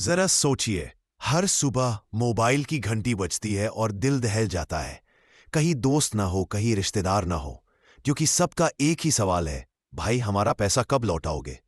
जरा सोचिए, हर सुबह मोबाइल की घंटी बजती है और दिल दहल जाता है। कहीं दोस्त ना हो, कहीं रिश्तेदार ना हो, क्योंकि सबका एक ही सवाल है, भाई हमारा पैसा कब लौटाओगे।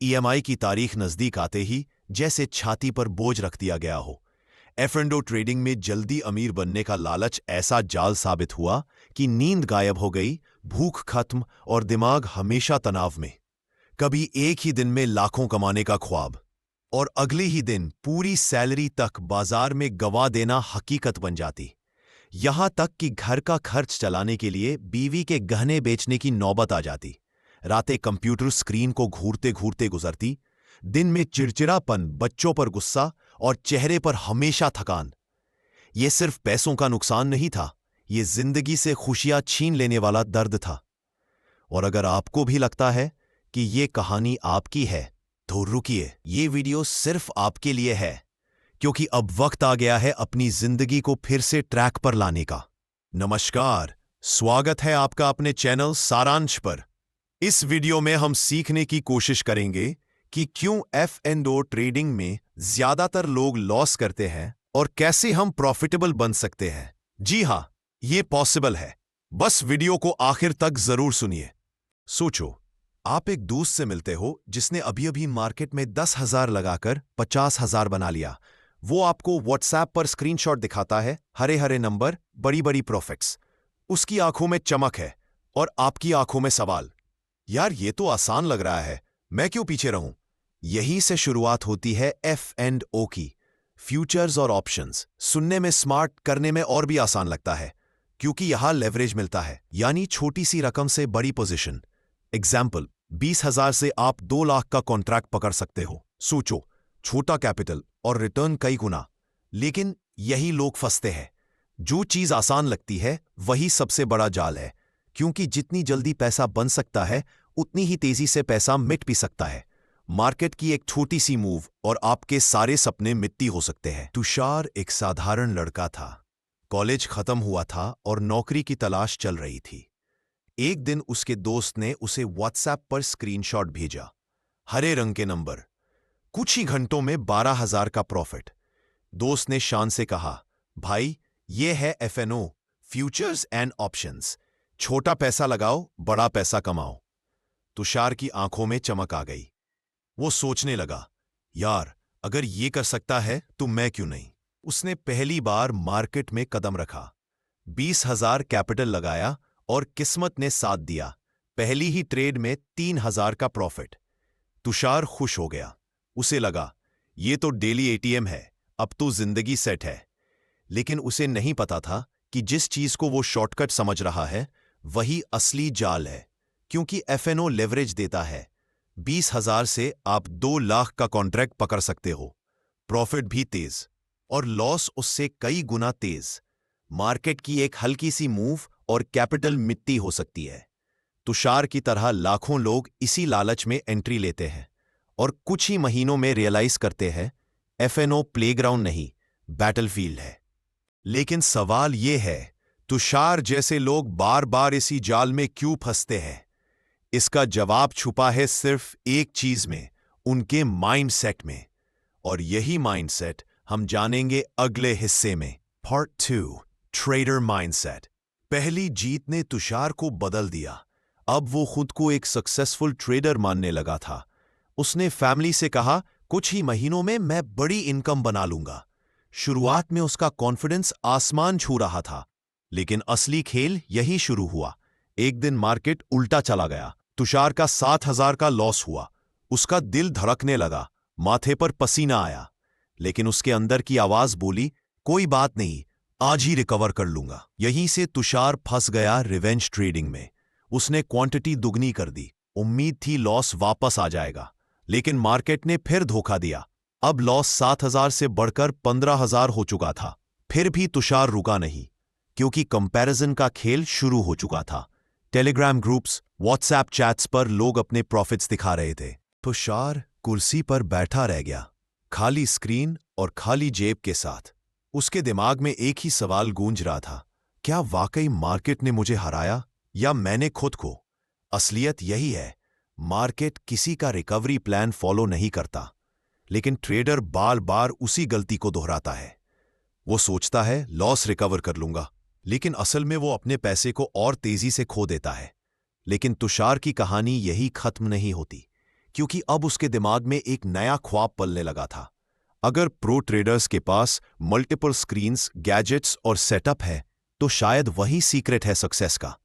ईएमआई की तारीख नजदीक आते ही जैसे छाती पर बोझ रख दिया गया हो। एफ&ओ ट्रेडिंग में जल्दी अमीर बनने का लालच ऐसा जाल साबित हुआ कि नींद गायब हो गई, भूख खत्म और दिमाग हमेशा तनाव में। कभी एक ही दिन में लाखों कमाने का ख्वाब, और अगले ही दिन पूरी सैलरी तक बाजार में गंवा देना हकीकत बन जाती। यहां तक कि घर का खर्च चलाने के लिए बीवी के गहने बेचने की नौबत आ जाती। रातें कंप्यूटर स्क्रीन को घूरते घूरते गुजरती। दिन में चिड़चिड़ापन, बच्चों पर गुस्सा और चेहरे पर हमेशा थकान। ये सिर्फ पैसों का नुकसान नहीं था, ये जिंदगी से खुशियां छीन लेने वाला दर्द था। और अगर आपको भी लगता है कि ये कहानी आपकी है, तो रुकिए, ये वीडियो सिर्फ आपके लिए है, क्योंकि अब वक्त आ गया है अपनी जिंदगी को फिर से ट्रैक पर लाने का। नमस्कार, स्वागत है आपका अपने चैनल सारांश पर। इस वीडियो में हम सीखने की कोशिश करेंगे कि क्यों एफ&ओ ट्रेडिंग में ज्यादातर लोग लॉस करते हैं और कैसे हम प्रॉफिटेबल बन सकते हैं। जी हां, ये पॉसिबल है। बस वीडियो को आखिर तक जरूर सुनिए। सोचो, आप एक दोस्त से मिलते हो जिसने अभी अभी मार्केट में 10,000 लगाकर 50,000 बना लिया। वो आपको व्हाट्सएप पर स्क्रीनशॉट दिखाता है, हरे हरे नंबर, बड़ी बड़ी प्रॉफिट्स। उसकी आंखों में चमक है और आपकी आंखों में सवाल, यार ये तो आसान लग रहा है, मैं क्यों पीछे रहूं। यहीं से शुरुआत होती है एफ&ओ की। फ्यूचर्स और ऑप्शंस सुनने में स्मार्ट, करने में और भी आसान लगता है, क्योंकि यहां लेवरेज मिलता है, यानी छोटी सी रकम से बड़ी पोजीशन। एग्जाम्पल, 20,000 से आप 2 लाख का कॉन्ट्रैक्ट पकड़ सकते हो। सोचो, छोटा कैपिटल और रिटर्न कई गुना। लेकिन यही लोग फंसते हैं। जो चीज आसान लगती है वही सबसे बड़ा जाल है, क्योंकि जितनी जल्दी पैसा बन सकता है उतनी ही तेजी से पैसा मिट भी सकता है। मार्केट की एक छोटी सी मूव और आपके सारे सपने मिट्टी हो सकते हैं। तुषार एक साधारण लड़का था। कॉलेज खत्म हुआ था और नौकरी की तलाश चल रही थी। एक दिन उसके दोस्त ने उसे व्हाट्सएप पर स्क्रीनशॉट भेजा, हरे रंग के नंबर, कुछ ही घंटों में 12,000 का प्रॉफिट। दोस्त ने शान से कहा, भाई ये है एफ&ओ, फ्यूचर्स एंड ऑप्शंस। छोटा पैसा लगाओ, बड़ा पैसा कमाओ। तुषार की आंखों में चमक आ गई। वो सोचने लगा, यार अगर ये कर सकता है तो मैं क्यों नहीं। उसने पहली बार मार्केट में कदम रखा, 20,000 कैपिटल लगाया और किस्मत ने साथ दिया। पहली ही ट्रेड में 3,000 का प्रॉफिट। तुषार खुश हो गया। उसे लगा, ये तो डेली एटीएम है, अब तो जिंदगी सेट है। लेकिन उसे नहीं पता था कि जिस चीज को वो शॉर्टकट समझ रहा है वही असली जाल है, क्योंकि एफ&ओ लेवरेज देता है। 20,000 से आप 2 लाख का कॉन्ट्रैक्ट पकड़ सकते हो। प्रॉफिट भी तेज और लॉस उससे कई गुना तेज। मार्केट की एक हल्की सी मूव और कैपिटल मिट्टी हो सकती है। तुषार की तरह लाखों लोग इसी लालच में एंट्री लेते हैं और कुछ ही महीनों में रियलाइज करते हैं, एफ&ओ प्लेग्राउंड नहीं, बैटलफील्ड है। लेकिन सवाल यह है, तुषार जैसे लोग बार बार इसी जाल में क्यों फंसते हैं? इसका जवाब छुपा है सिर्फ एक चीज में, उनके माइंडसेट में। और यही माइंडसेट हम जानेंगे अगले हिस्से में। Part 2, trader mindset. पहली जीत ने तुषार को बदल दिया। अब वो खुद को एक सक्सेसफुल ट्रेडर मानने लगा था। उसने फैमिली से कहा, कुछ ही महीनों में मैं बड़ी इनकम बना लूंगा। शुरुआत में उसका कॉन्फिडेंस आसमान छू रहा था, लेकिन असली खेल यही शुरू हुआ। एक दिन मार्केट उल्टा चला गया। तुषार का 7,000 का लॉस हुआ। उसका दिल धड़कने लगा, माथे पर पसीना आया। लेकिन उसके अंदर की आवाज बोली, कोई बात नहीं, आज ही रिकवर कर लूंगा। यहीं से तुषार फंस गया रिवेंज ट्रेडिंग में। उसने क्वांटिटी दुगनी कर दी। उम्मीद थी लॉस वापस आ जाएगा, लेकिन मार्केट ने फिर धोखा दिया। अब लॉस 7,000 से बढ़कर 15,000 हो चुका था। फिर भी तुषार रुका नहीं, क्योंकि कंपैरिजन का खेल शुरू हो चुका था। टेलीग्राम ग्रुप्स, व्हाट्सएप चैट्स पर लोग अपने प्रॉफिट्स दिखा रहे थे। तुषार कुर्सी पर बैठा रह गया, खाली स्क्रीन और खाली जेब के साथ। उसके दिमाग में एक ही सवाल गूंज रहा था, क्या वाकई मार्केट ने मुझे हराया या मैंने खुद को? असलियत यही है, मार्केट किसी का रिकवरी प्लान फॉलो नहीं करता, लेकिन ट्रेडर बार बार उसी गलती को दोहराता है। वो सोचता है लॉस रिकवर कर लूंगा, लेकिन असल में वो अपने पैसे को और तेजी से खो देता है। लेकिन तुषार की कहानी यही खत्म नहीं होती, क्योंकि अब उसके दिमाग में एक नया ख्वाब पलने लगा था। अगर प्रो ट्रेडर्स के पास मल्टीपल स्क्रीन्स, गैजेट्स और सेटअप है, तो शायद वही सीक्रेट है सक्सेस का।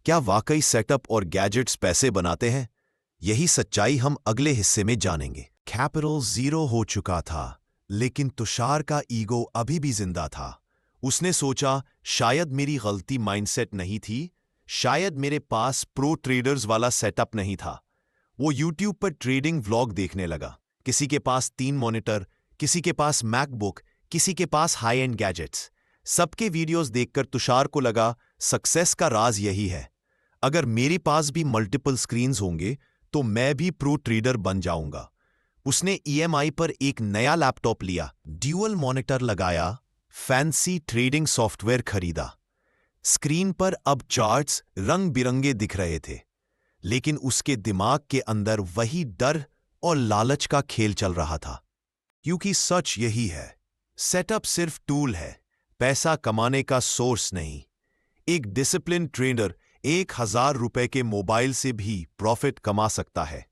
क्या वाकई सेटअप और गैजेट्स पैसे बनाते हैं? यही सच्चाई हम अगले हिस्से में जानेंगे। कैपिटल 0 हो चुका था, लेकिन तुषार का ईगो अभी भी जिंदा था। उसने सोचा, शायद मेरी गलती माइंडसेट नहीं थी, शायद मेरे पास प्रो ट्रेडर्स वाला सेटअप नहीं था। वो यूट्यूब पर ट्रेडिंग व्लॉग देखने लगा। किसी के पास 3 मॉनिटर, किसी के पास मैकबुक, किसी के पास हाई एंड गैजेट्स। सबके वीडियोस देखकर तुषार को लगा, सक्सेस का राज यही है। अगर मेरे पास भी मल्टीपल स्क्रीन्स होंगे तो मैं भी प्रो ट्रेडर बन जाऊंगा। उसने ईएमआई पर एक नया लैपटॉप लिया, ड्यूअल मॉनिटर लगाया, फैंसी ट्रेडिंग सॉफ्टवेयर खरीदा। स्क्रीन पर अब चार्ट्स रंग बिरंगे दिख रहे थे, लेकिन उसके दिमाग के अंदर वही डर और लालच का खेल चल रहा था। क्योंकि सच यही है, सेटअप सिर्फ टूल है, पैसा कमाने का सोर्स नहीं। एक डिसिप्लिन ट्रेडर 1000 रुपए के मोबाइल से भी प्रॉफिट कमा सकता है,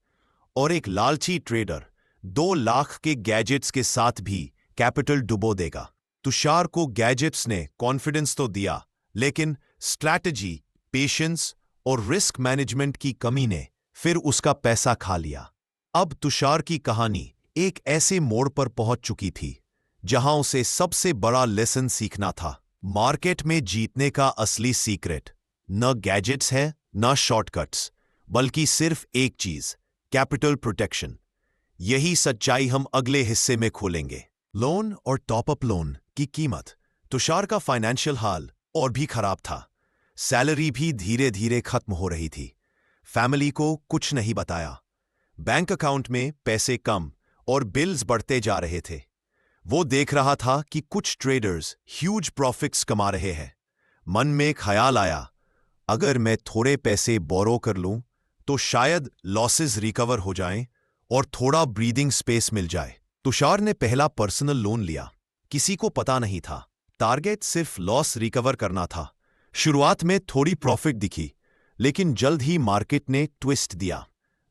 और एक लालची ट्रेडर 2 लाख के गैजेट्स के साथ भी कैपिटल डुबो देगा। तुषार को गैजेट्स ने कॉन्फिडेंस तो दिया, लेकिन स्ट्रैटेजी, पेशेंस और रिस्क मैनेजमेंट की कमी ने फिर उसका पैसा खा लिया। अब तुषार की कहानी एक ऐसे मोड़ पर पहुंच चुकी थी जहां उसे सबसे बड़ा लेसन सीखना था। मार्केट में जीतने का असली सीक्रेट न गैजेट्स है, न शॉर्टकट्स, बल्कि सिर्फ एक चीज, कैपिटल प्रोटेक्शन। यही सच्चाई हम अगले हिस्से में खोलेंगे। लोन और टॉपअप लोन की कीमत। तुषार का फाइनेंशियल हाल और भी खराब था। सैलरी भी धीरे धीरे खत्म हो रही थी। फैमिली को कुछ नहीं बताया। बैंक अकाउंट में पैसे कम और बिल्स बढ़ते जा रहे थे। वो देख रहा था कि कुछ ट्रेडर्स ह्यूज प्रॉफिट्स कमा रहे हैं। मन में ख्याल आया, अगर मैं थोड़े पैसे बोरो कर लूं तो शायद लॉसेस रिकवर हो जाएं और थोड़ा ब्रीदिंग स्पेस मिल जाए। तुषार ने पहला पर्सनल लोन लिया। किसी को पता नहीं था, टारगेट सिर्फ लॉस रिकवर करना था। शुरुआत में थोड़ी प्रॉफिट दिखी, लेकिन जल्द ही मार्केट ने ट्विस्ट दिया।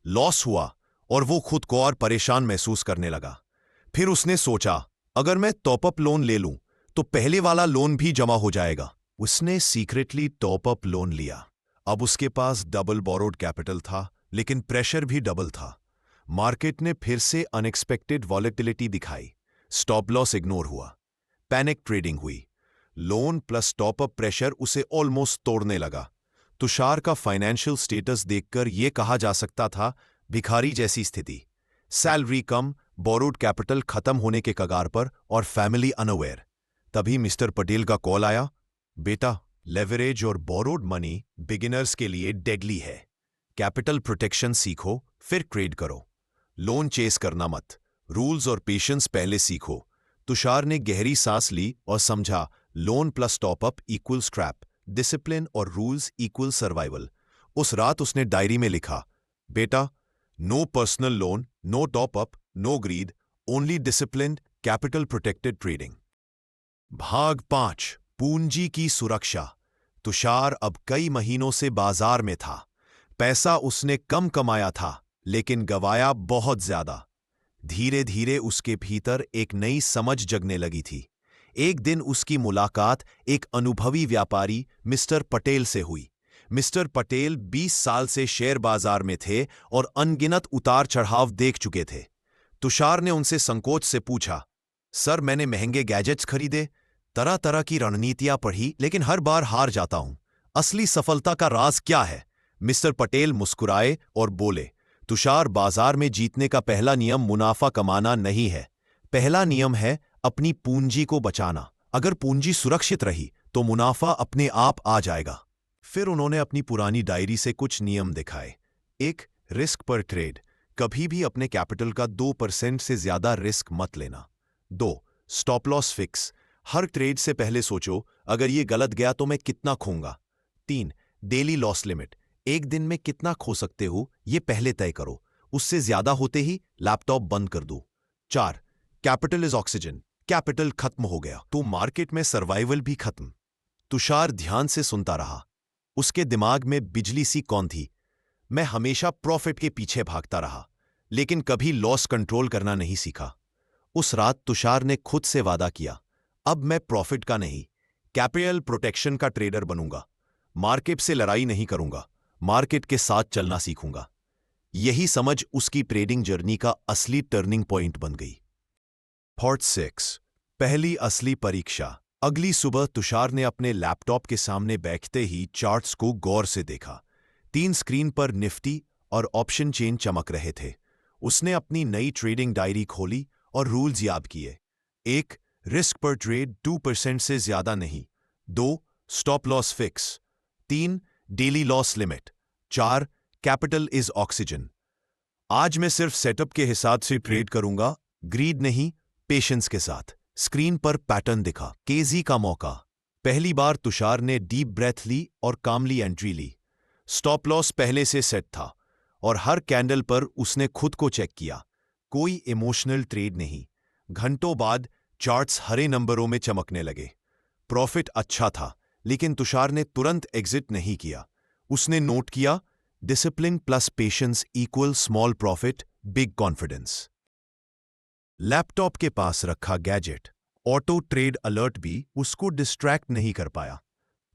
लॉस हुआ और वो खुद को और परेशान महसूस करने लगा। फिर उसने सोचा, अगर मैं टॉपअप लोन ले लूं तो पहले वाला लोन भी जमा हो जाएगा। उसने सीक्रेटली टॉपअप लोन लिया। अब उसके पास डबल बोरोड कैपिटल था, लेकिन प्रेशर भी डबल था। मार्केट ने फिर से अनएक्सपेक्टेड वॉलेटिलिटी दिखाई। स्टॉप लॉस इग्नोर हुआ। पैनिक ट्रेडिंग हुई। लोन प्लस टॉपअप प्रेशर उसे ऑलमोस्ट तोड़ने लगा। तुषार का फाइनेंशियल स्टेटस देखकर यह कहा जा सकता था, भिखारी जैसी स्थिति। सैलरी कम, बोरोड कैपिटल खत्म होने के कगार पर और फैमिली अनअवेयर। तभी मिस्टर पटेल का कॉल आया, बेटा, लेवरेज और बोरोड मनी बिगिनर्स के लिए डेडली है। कैपिटल प्रोटेक्शन सीखो, फिर ट्रेड करो। लोन चेस करना मत, रूल्स और पेशेंस पहले सीखो। तुषार ने गहरी सांस ली और समझा, loan plus top up equal scrap, discipline और रूल्स इक्वल सर्वाइवल। उस रात उसने डायरी में लिखा, बेटा, no personal loan, no top up, no greed, only disciplined capital protected trading. भाग 5, पूंजी की सुरक्षा। तुषार अब कई महीनों से बाजार में था। पैसा उसने कम कमाया था, लेकिन गवाया बहुत ज्यादा। धीरे धीरे उसके भीतर एक नई समझ जगने लगी थी। एक दिन उसकी मुलाकात एक अनुभवी व्यापारी मिस्टर पटेल से हुई। मिस्टर पटेल 20 साल से शेयर बाजार में थे और अनगिनत उतार चढ़ाव देख चुके थे। तुषार ने उनसे संकोच से पूछा, सर, मैंने महंगे गैजेट्स खरीदे, तरह तरह की रणनीतियां पढ़ी, लेकिन हर बार हार जाता हूं। असली सफलता का राज क्या है? मिस्टर पटेल मुस्कुराए और बोले, तुषार, बाजार में जीतने का पहला नियम मुनाफा कमाना नहीं है। पहला नियम है अपनी पूंजी को बचाना। अगर पूंजी सुरक्षित रही तो मुनाफा अपने आप आ जाएगा। फिर उन्होंने अपनी पुरानी डायरी से कुछ नियम दिखाए। 1, रिस्क पर ट्रेड, कभी भी अपने कैपिटल का 2% से ज्यादा रिस्क मत लेना। 2, स्टॉप लॉस फिक्स, हर ट्रेड से पहले सोचो, अगर ये गलत गया तो मैं कितना खोऊंगा। 3, डेली लॉस लिमिट, एक दिन में कितना खो सकते हो ये पहले तय करो, उससे ज्यादा होते ही लैपटॉप बंद कर दो। 4. कैपिटल इज ऑक्सीजन, कैपिटल खत्म हो गया तो मार्केट में सर्वाइवल भी खत्म। तुषार ध्यान से सुनता रहा। उसके दिमाग में बिजली सी कौन थी। मैं हमेशा प्रॉफिट के पीछे भागता रहा, लेकिन कभी लॉस कंट्रोल करना नहीं सीखा। उस रात तुषार ने खुद से वादा किया, अब मैं प्रॉफिट का नहीं, कैपिटल प्रोटेक्शन का ट्रेडर बनूंगा। मार्केट से लड़ाई नहीं करूंगा, मार्केट के साथ चलना सीखूंगा। यही समझ उसकी ट्रेडिंग जर्नी का असली टर्निंग पॉइंट बन गई। पार्ट 6, पहली असली परीक्षा। अगली सुबह तुषार ने अपने लैपटॉप के सामने बैठते ही चार्ट्स को गौर से देखा। 3 स्क्रीन पर निफ्टी और ऑप्शन चेन चमक रहे थे। उसने अपनी नई ट्रेडिंग डायरी खोली और रूल्स याद किए। 1. रिस्क पर ट्रेड 2% से ज्यादा नहीं। 2. Stop loss fix. 3. Daily loss limit. 4. Capital is oxygen. आज मैं सिर्फ सेटअप के हिसाब से ट्रेड करूंगा, ग्रीड नहीं, पेशेंस के साथ। स्क्रीन पर पैटर्न दिखा, केजी का मौका। पहली बार तुषार ने डीप ब्रेथ ली और कामली एंट्री ली। स्टॉप लॉस पहले से सेट था और हर कैंडल पर उसने खुद को चेक किया। कोई इमोशनल ट्रेड नहीं। घंटों बाद चार्ट्स हरे नंबरों में चमकने लगे। प्रॉफिट अच्छा था, लेकिन तुषार ने तुरंत एग्जिट नहीं किया। उसने नोट किया, discipline plus patience equal small profit big confidence. Laptop के पास रखा गैजेट ऑटो ट्रेड अलर्ट भी उसको डिस्ट्रैक्ट नहीं कर पाया।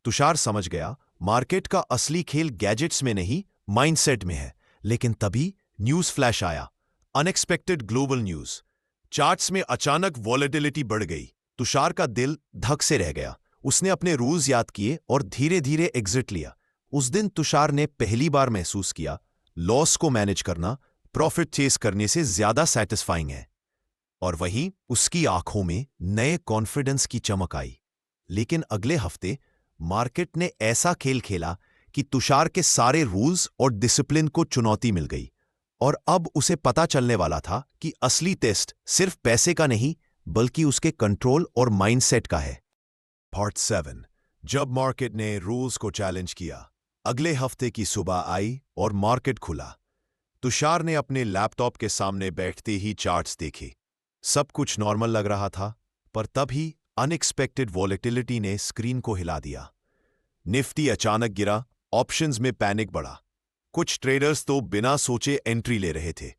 तुषार समझ गया, मार्केट का असली खेल गैजेट्स में नहीं, माइंडसेट में है। लेकिन तभी न्यूज फ्लैश आया, अनएक्सपेक्टेड ग्लोबल न्यूज। चार्ट्स में अचानक वॉलेटिलिटी बढ़ गई। तुषार का दिल धक से रह गया। उसने अपने रूल्स याद किए और धीरे धीरे एग्जिट लिया। उस दिन तुषार ने पहली बार महसूस किया, लॉस को मैनेज करना प्रॉफिट चेस करने से ज्यादा सैटिस्फाइंग है। और वहीं उसकी आंखों में नए कॉन्फिडेंस की चमक आई। लेकिन अगले हफ्ते मार्केट ने ऐसा खेल खेला कि तुषार के सारे रूल्स और डिसिप्लिन को चुनौती मिल गई। और अब उसे पता चलने वाला था कि असली टेस्ट सिर्फ पैसे का नहीं, बल्कि उसके कंट्रोल और माइंडसेट का है। पार्ट 7, जब मार्केट ने रूल्स को चैलेंज किया। अगले हफ्ते की सुबह आई और मार्केट खुला। तुषार ने अपने लैपटॉप के सामने बैठते ही चार्ट्स देखे। सब कुछ नॉर्मल लग रहा था, पर तभी अनएक्सपेक्टेड वॉलेटिलिटी ने स्क्रीन को हिला दिया। निफ्टी अचानक गिरा, ऑप्शंस में पैनिक बढ़ा। कुछ ट्रेडर्स तो बिना सोचे एंट्री ले रहे थे।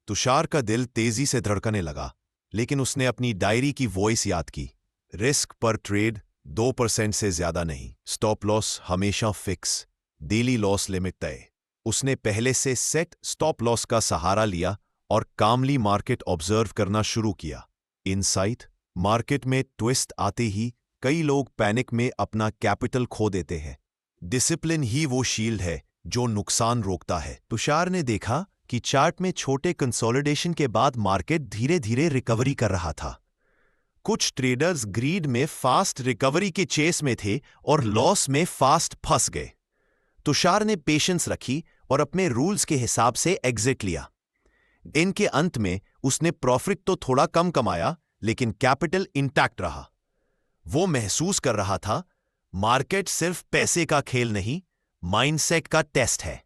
तुषार का दिल तेजी से धड़कने लगा, लेकिन उसने अपनी डायरी की वॉइस याद की। रिस्क पर ट्रेड 2% से ज्यादा नहीं, स्टॉप लॉस हमेशा फिक्स, डेली लॉस लिमिट तय। उसने पहले से सेट स्टॉप लॉस का सहारा लिया और कामली मार्केट ऑब्जर्व करना शुरू किया। इनसाइट, मार्केट में ट्विस्ट आते ही कई लोग पैनिक में अपना कैपिटल खो देते हैं। डिसिप्लिन ही वो शील्ड है जो नुकसान रोकता है। तुषार ने देखा कि चार्ट में छोटे कंसोलिडेशन के बाद मार्केट धीरे धीरे रिकवरी कर रहा था। कुछ ट्रेडर्स ग्रीड में फास्ट रिकवरी के चेस में थे और लॉस में फास्ट फंस गए। तुषार ने पेशेंस रखी और अपने रूल्स के हिसाब से एग्जिट लिया। दिन के अंत में उसने प्रॉफिट तो थोड़ा कम कमाया, लेकिन कैपिटल इंटैक्ट रहा। वो महसूस कर रहा था, मार्केट सिर्फ पैसे का खेल नहीं, माइंडसेट का टेस्ट है।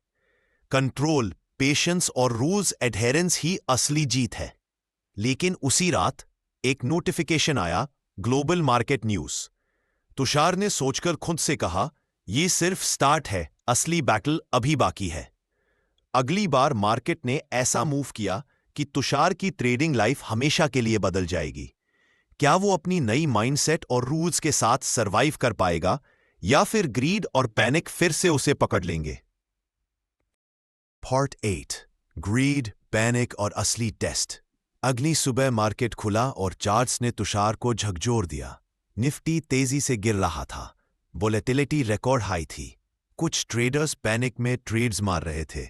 कंट्रोल, पेशेंस और रूल्स एडहेरेंस ही असली जीत है। लेकिन उसी रात एक नोटिफिकेशन आया, ग्लोबल मार्केट न्यूज। तुषार ने सोचकर खुद से कहा, यह सिर्फ स्टार्ट है, असली बैटल अभी बाकी है। अगली बार मार्केट ने ऐसा मूव किया कि तुषार की ट्रेडिंग लाइफ हमेशा के लिए बदल जाएगी। क्या वो अपनी नई माइंडसेट और रूल्स के साथ सरवाइव कर पाएगा, या फिर ग्रीड और पैनिक फिर से उसे पकड़ लेंगे? पार्ट 8, ग्रीड, पैनिक और असली टेस्ट। अगली सुबह मार्केट खुला और चार्ट्स ने तुषार को झकझोर दिया। निफ्टी तेजी से गिर रहा था, वोलेटिलिटी रिकॉर्ड हाई थी। कुछ ट्रेडर्स पैनिक में ट्रेड्स मार रहे थे।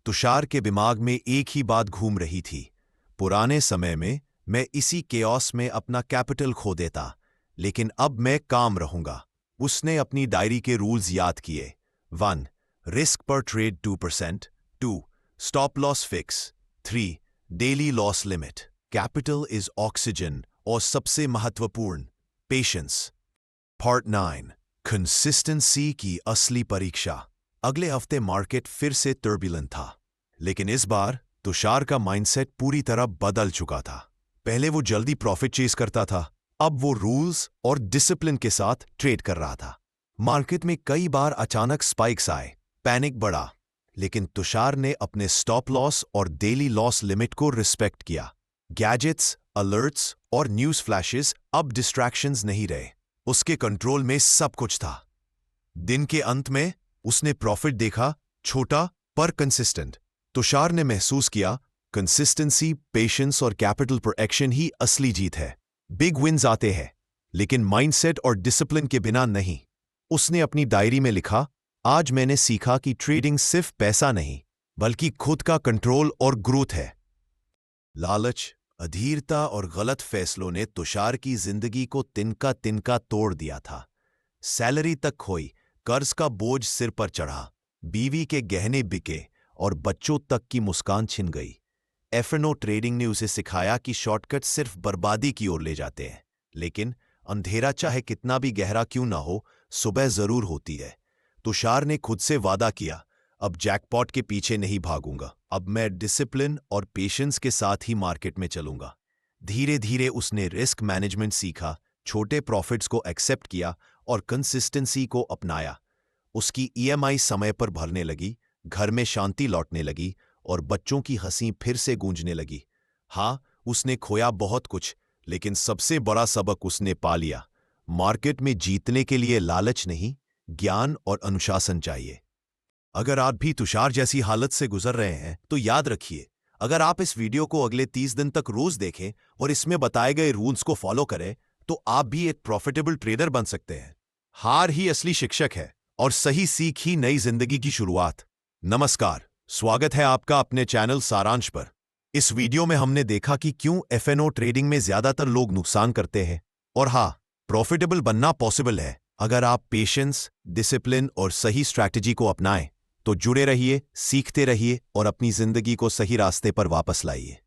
तुषार के दिमाग में एक ही बात घूम रही थी, पुराने समय में मैं इसी केओस में अपना कैपिटल खो देता, लेकिन अब मैं काम रहूंगा। उसने अपनी डायरी के रूल्स याद किए। 1. रिस्क पर trade 2%। 2. Stop loss fix. 3. Daily loss limit. Capital is oxygen. और सबसे महत्वपूर्ण, पेशेंस। पार्ट 9, कंसिस्टेंसी की असली परीक्षा। अगले हफ्ते मार्केट फिर से टर्बुलेंट था, लेकिन इस बार तुषार का माइंडसेट पूरी तरह बदल चुका था। पहले वो जल्दी प्रॉफिट चेस करता था, अब वो रूल्स और डिसिप्लिन के साथ ट्रेड कर रहा था। मार्केट में कई बार अचानक स्पाइक्स आए, पैनिक बढ़ा, लेकिन तुषार ने अपने स्टॉप लॉस और डेली लॉस लिमिट को रिस्पेक्ट किया। गैजेट्स, अलर्ट्स और न्यूज फ्लैशेस अब डिस्ट्रैक्शंस नहीं रहे, उसके कंट्रोल में सब कुछ था। दिन के अंत में उसने प्रॉफिट देखा, छोटा पर कंसिस्टेंट। तुषार ने महसूस किया, कंसिस्टेंसी, पेशेंस और कैपिटल प्रोटेक्शन ही असली जीत है। बिग विन्स आते हैं, लेकिन माइंडसेट और डिसिप्लिन के बिना नहीं। उसने अपनी डायरी में लिखा, आज मैंने सीखा कि ट्रेडिंग सिर्फ पैसा नहीं, बल्कि खुद का कंट्रोल और ग्रोथ है। लालच, अधीरता और गलत फैसलों ने तुषार की जिंदगी को तिनका तिनका तोड़ दिया था। सैलरी तक खोई, कर्ज का बोझ सिर पर चढ़ा, बीवी के गहने बिके और बच्चों तक की मुस्कान छिन गई। एफएनओ ट्रेडिंग ने उसे सिखाया कि शॉर्टकट सिर्फ बर्बादी की ओर ले जाते हैं, लेकिन अंधेरा चाहे कितना भी गहरा क्यों ना हो, सुबह जरूर होती है। तुषार ने खुद से वादा किया, अब जैकपॉट के पीछे नहीं भागूंगा, अब मैं डिसिप्लिन और पेशेंस के साथ ही मार्केट में चलूंगा। धीरे धीरे उसने रिस्क मैनेजमेंट सीखा, छोटे प्रॉफिट्स को एक्सेप्ट किया और कंसिस्टेंसी को अपनाया। उसकी ईएमआई समय पर भरने लगी, घर में शांति लौटने लगी और बच्चों की हंसी फिर से गूंजने लगी। हाँ, उसने खोया बहुत कुछ, लेकिन सबसे बड़ा सबक उसने पा लिया, मार्केट में जीतने के लिए लालच नहीं, ज्ञान और अनुशासन चाहिए। अगर आप भी तुषार जैसी हालत से गुजर रहे हैं तो याद रखिए, अगर आप इस वीडियो को अगले 30 दिन तक रोज देखें और इसमें बताए गए रूल्स को फॉलो करें तो आप भी एक प्रॉफिटेबल ट्रेडर बन सकते हैं। हार ही असली शिक्षक है और सही सीख ही नई जिंदगी की शुरुआत। नमस्कार, स्वागत है आपका अपने चैनल सारांश पर। इस वीडियो में हमने देखा कि क्यों एफएनओ ट्रेडिंग में ज्यादातर लोग नुकसान करते हैं और हाँ, प्रॉफिटेबल बनना पॉसिबल है अगर आप पेशेंस, डिसिप्लिन और सही स्ट्रैटेजी को अपनाएं। तो जुड़े रहिए, सीखते रहिए और अपनी जिंदगी को सही रास्ते पर वापस लाइए।